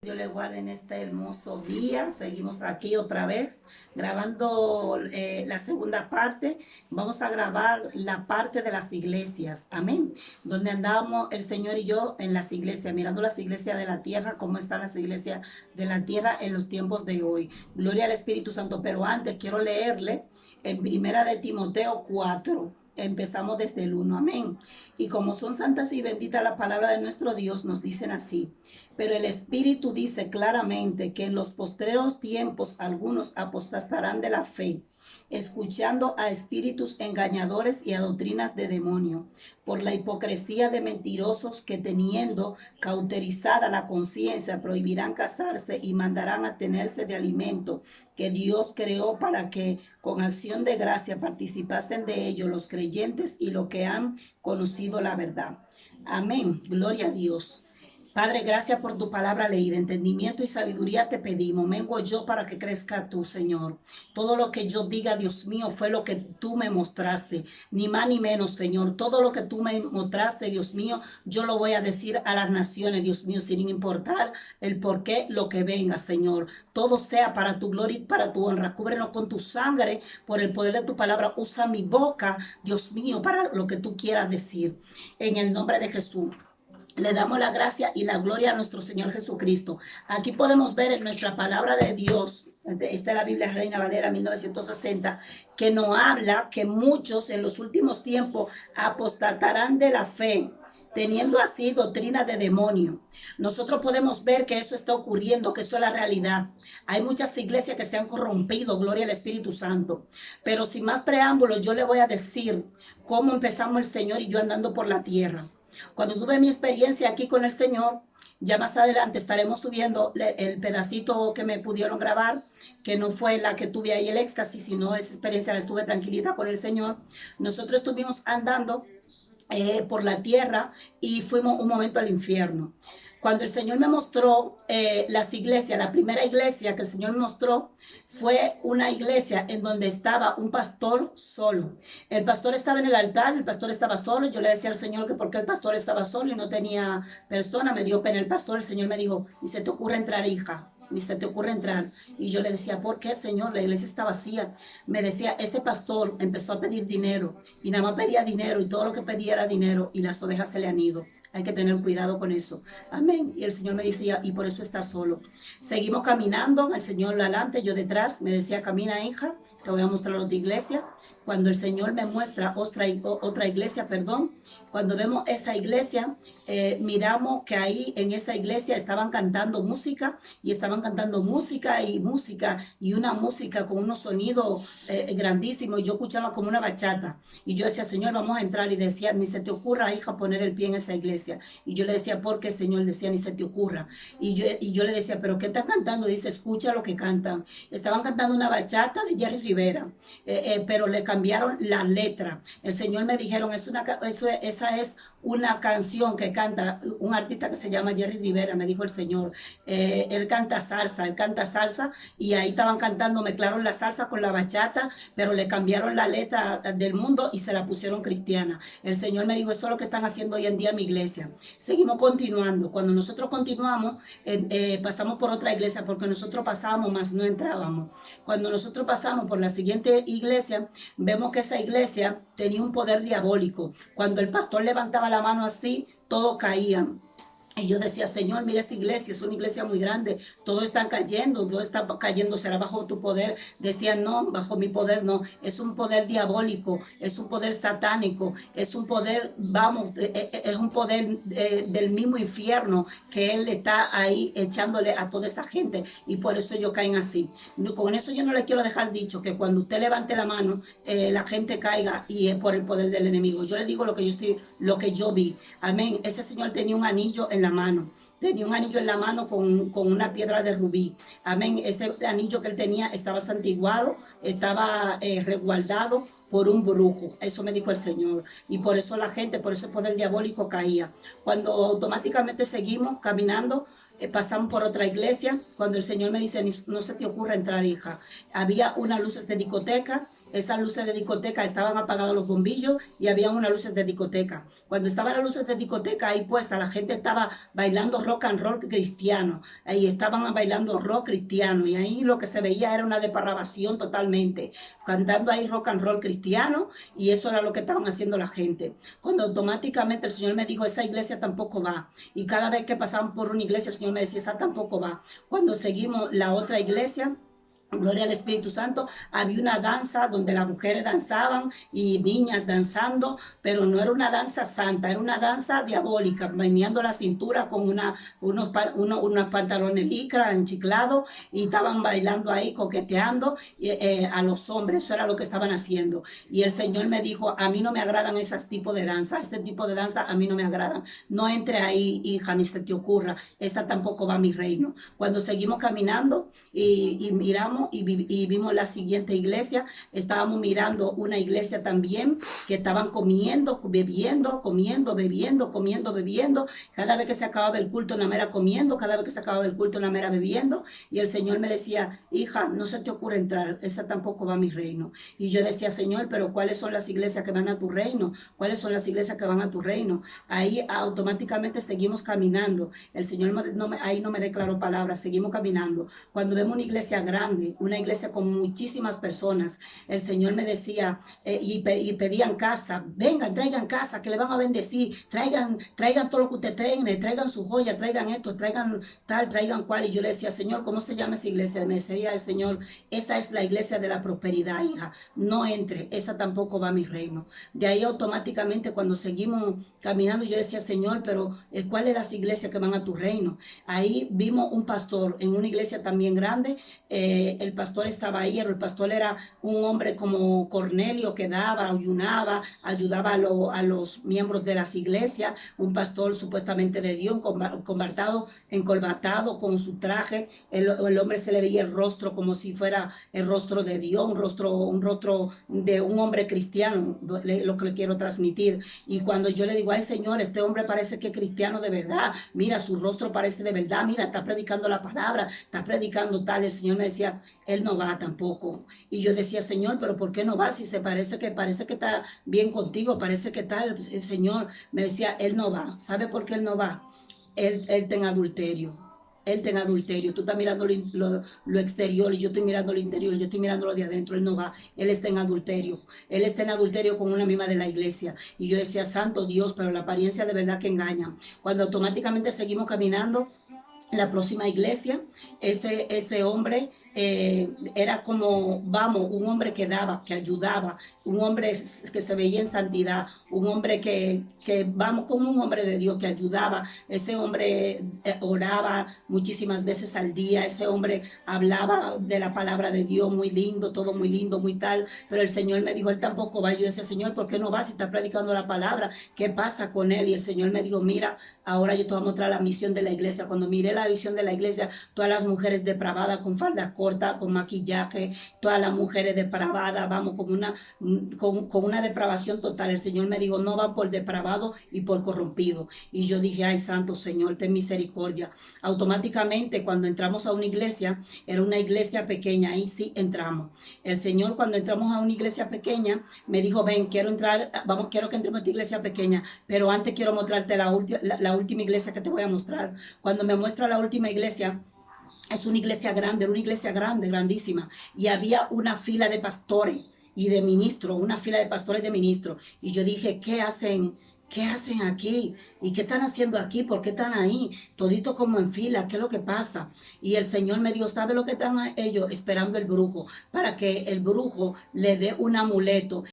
Dios le guarde en este hermoso día. Seguimos aquí otra vez grabando la segunda parte. Vamos a grabar la parte de las iglesias. Amén. Donde andábamos el Señor y yo en las iglesias, mirando las iglesias de la tierra, cómo están las iglesias de la tierra en los tiempos de hoy. Gloria al Espíritu Santo. Pero antes quiero leerle en Primera de Timoteo 4. Empezamos desde el 1, amén. Y como son santas y benditas la palabra de nuestro Dios, nos dicen así. Pero el Espíritu dice claramente que en los postreros tiempos algunos apostatarán de la fe, escuchando a espíritus engañadores y a doctrinas de demonio, por la hipocresía de mentirosos que teniendo cauterizada la conciencia prohibirán casarse y mandarán a tenerse de alimento que Dios creó para que con acción de gracia participasen de ello los creyentes y los que han conocido la verdad. Amén. Gloria a Dios. Padre, gracias por tu palabra leída. Entendimiento y sabiduría te pedimos. Mengo yo para que crezca tú, Señor. Todo lo que yo diga, Dios mío, fue lo que tú me mostraste. Ni más ni menos, Señor. Todo lo que tú me mostraste, Dios mío, yo lo voy a decir a las naciones, Dios mío, sin importar el por qué, lo que venga, Señor. Todo sea para tu gloria y para tu honra. Cúbrenos con tu sangre por el poder de tu palabra. Usa mi boca, Dios mío, para lo que tú quieras decir. En el nombre de Jesús. Le damos la gracia y la gloria a nuestro Señor Jesucristo. Aquí podemos ver en nuestra palabra de Dios, esta es la Biblia Reina Valera 1960, que nos habla que muchos en los últimos tiempos apostatarán de la fe, teniendo así doctrina de demonio. Nosotros podemos ver que eso está ocurriendo, que eso es la realidad. Hay muchas iglesias que se han corrompido, gloria al Espíritu Santo. Pero sin más preámbulos, yo le voy a decir cómo empezamos el Señor y yo andando por la tierra. Cuando tuve mi experiencia aquí con el Señor, ya más adelante estaremos subiendo el pedacito que me pudieron grabar, que no fue la que tuve ahí el éxtasis, sino esa experiencia la estuve tranquilita con el Señor. Nosotros estuvimos andando por la tierra y fuimos un momento al infierno. Cuando el Señor me mostró las iglesias, la primera iglesia que el Señor me mostró fue una iglesia en donde estaba un pastor solo. El pastor estaba en el altar, el pastor estaba solo. Yo le decía al Señor que porque el pastor estaba solo y no tenía persona, me dio pena el pastor. El Señor me dijo, ni se te ocurre entrar, hija, ni se te ocurre entrar. Y yo le decía, ¿por qué, Señor? La iglesia está vacía. Me decía, ese pastor empezó a pedir dinero y nada más pedía dinero y todo lo que pedía era dinero y las ovejas se le han ido. Hay que tener cuidado con eso. Amén. Y el Señor me decía, y por eso está solo. Seguimos caminando, el Señor adelante, yo detrás. Me decía, camina, hija, te voy a mostrar otra iglesia. Cuando el Señor me muestra otra iglesia, cuando vemos esa iglesia, miramos que ahí en esa iglesia estaban cantando música y una música con unos sonidos grandísimos. Y yo escuchaba como una bachata. Y yo decía, Señor, vamos a entrar. Y decía, ni se te ocurra, hija, poner el pie en esa iglesia. Y yo le decía, ¿por qué, Señor? Decía, ni se te ocurra. Y yo le decía, ¿pero qué están cantando? Dice, escucha lo que cantan. Estaban cantando una bachata de Jerry Rivera, pero le cambiaron la letra. El Señor me dijeron, esa es una canción que canta un artista que se llama Jerry Rivera, me dijo el Señor. Él canta salsa, y ahí estaban cantando, mezclaron la salsa con la bachata, pero le cambiaron la letra del mundo y se la pusieron cristiana. El Señor me dijo, eso es lo que están haciendo hoy en día en mi iglesia. Seguimos continuando. Cuando nosotros continuamos, pasamos por otra iglesia, porque nosotros pasábamos, más no entrábamos. Cuando nosotros pasamos por la siguiente iglesia, vemos que esa iglesia tenía un poder diabólico. Cuando el pastor levantaba la mano así, todos caían. Y yo decía, Señor, mira esta iglesia, es una iglesia muy grande, todo está cayendo, será bajo tu poder. Decía, no, bajo mi poder no, es un poder diabólico, es un poder satánico, es un poder, es un poder del mismo infierno que Él está ahí echándole a toda esa gente, y por eso ellos caen así. Con eso yo no le quiero dejar dicho que cuando usted levante la mano, la gente caiga y es por el poder del enemigo. Yo le digo lo que yo vi. Amén. Ese señor tenía un anillo en la mano. Tenía un anillo en la mano con una piedra de rubí. Amén. Ese anillo que él tenía estaba santiguado, estaba resguardado por un brujo. Eso me dijo el Señor. Y por eso la gente, por ese poder diabólico caía. Cuando automáticamente seguimos caminando, pasamos por otra iglesia. Cuando el Señor me dice, no se te ocurra entrar, hija. Había unas luces de discoteca esas luces de discoteca estaban apagados los bombillos y había unas luces de discoteca. Cuando estaban las luces de discoteca ahí puestas, la gente estaba bailando rock and roll cristiano. Ahí estaban bailando rock cristiano y ahí lo que se veía era una depravación totalmente. Cantando ahí rock and roll cristiano y eso era lo que estaban haciendo la gente. Cuando automáticamente el Señor me dijo, esa iglesia tampoco va. Y cada vez que pasaban por una iglesia, el Señor me decía, esa tampoco va. Cuando seguimos la otra iglesia, gloria al Espíritu Santo, había una danza donde las mujeres danzaban y niñas danzando, pero no era una danza santa, era una danza diabólica, meneando la cintura con unos pantalones licra enchiclados y estaban bailando ahí, coqueteando a los hombres. Eso era lo que estaban haciendo. Y el Señor me dijo, a mí no me agradan esos tipos de danza, este tipo de danza a mí no me agradan. No entre ahí, hija, ni se te ocurra, esta tampoco va a mi reino. Cuando seguimos caminando y miramos, y vimos la siguiente iglesia, estábamos mirando una iglesia también que estaban comiendo, bebiendo, comiendo, bebiendo, comiendo, bebiendo. Cada vez que se acababa el culto, una mera comiendo, cada vez que se acababa el culto, una mera bebiendo. Y el Señor me decía, hija, no se te ocurre entrar, esa tampoco va a mi reino. Y yo decía, Señor, pero ¿cuáles son las iglesias que van a tu reino? ¿Cuáles son las iglesias que van a tu reino? Ahí automáticamente seguimos caminando. El Señor ahí no me declaró palabras, seguimos caminando. Cuando vemos una iglesia grande, una iglesia con muchísimas personas, el Señor me decía, y pedían casa, vengan, traigan casa, que le van a bendecir, traigan todo lo que usted traigan su joya, traigan esto, traigan tal, traigan cual. Y yo le decía, Señor, ¿cómo se llama esa iglesia? Me decía el Señor, esa es la iglesia de la prosperidad, hija, no entre, esa tampoco va a mi reino. De ahí automáticamente cuando seguimos caminando, yo decía, Señor, pero ¿cuáles las iglesias que van a tu reino? Ahí vimos un pastor en una iglesia también grande. El pastor estaba ahí, el pastor era un hombre como Cornelio que daba, ayunaba, ayudaba a los miembros de las iglesias, un pastor supuestamente de Dios, encorbatado con su traje, el hombre se le veía el rostro como si fuera el rostro de Dios, un rostro de un hombre cristiano, lo que le quiero transmitir. Y cuando yo le digo, ay Señor, este hombre parece que es cristiano de verdad, mira, su rostro parece de verdad, mira, está predicando la palabra, está predicando tal. El Señor me decía, él no va tampoco. Y yo decía, Señor, pero ¿por qué no va? Si parece que está bien contigo, parece que tal. El Señor me decía, él no va. ¿Sabe por qué él no va? Él está en adulterio. Él está en adulterio. Tú estás mirando lo exterior y yo estoy mirando lo interior. Yo estoy mirando lo de adentro. Él no va. Él está en adulterio. Él está en adulterio con una misma de la iglesia. Y yo decía, santo Dios, pero la apariencia de verdad que engaña. Cuando automáticamente seguimos caminando, la próxima iglesia, ese hombre era como, un hombre que daba, que ayudaba, un hombre que se veía en santidad, un hombre como un hombre de Dios que ayudaba. Ese hombre oraba muchísimas veces al día, ese hombre hablaba de la palabra de Dios, muy lindo, todo muy lindo, muy tal, pero el Señor me dijo, él tampoco va. Yo decía, Señor, ¿por qué no va si está predicando la palabra? ¿Qué pasa con él? Y el Señor me dijo, mira, ahora yo te voy a mostrar la misión de la iglesia. Cuando miré la visión de la iglesia, todas las mujeres depravadas con falda corta, con maquillaje, todas las mujeres depravadas, vamos, con una depravación total. El Señor me dijo, no van por depravado y por corrompido. Y yo dije, ay, santo Señor, ten misericordia. Automáticamente, cuando entramos a una iglesia, era una iglesia pequeña, ahí sí entramos. El Señor, cuando entramos a una iglesia pequeña, me dijo, ven, quiero que entremos a esta iglesia pequeña, pero antes quiero mostrarte la última iglesia que te voy a mostrar. Cuando me muestra la última iglesia, es una iglesia grande, era una iglesia grande, grandísima, y había una fila de pastores y de ministros, una fila de pastores y de ministros, y yo dije, ¿qué hacen aquí? ¿Y qué están haciendo aquí? ¿Por qué están ahí? Todito como en fila, ¿qué es lo que pasa? Y el Señor me dijo, ¿sabe lo que están ellos? Esperando el brujo, para que el brujo le dé un amuleto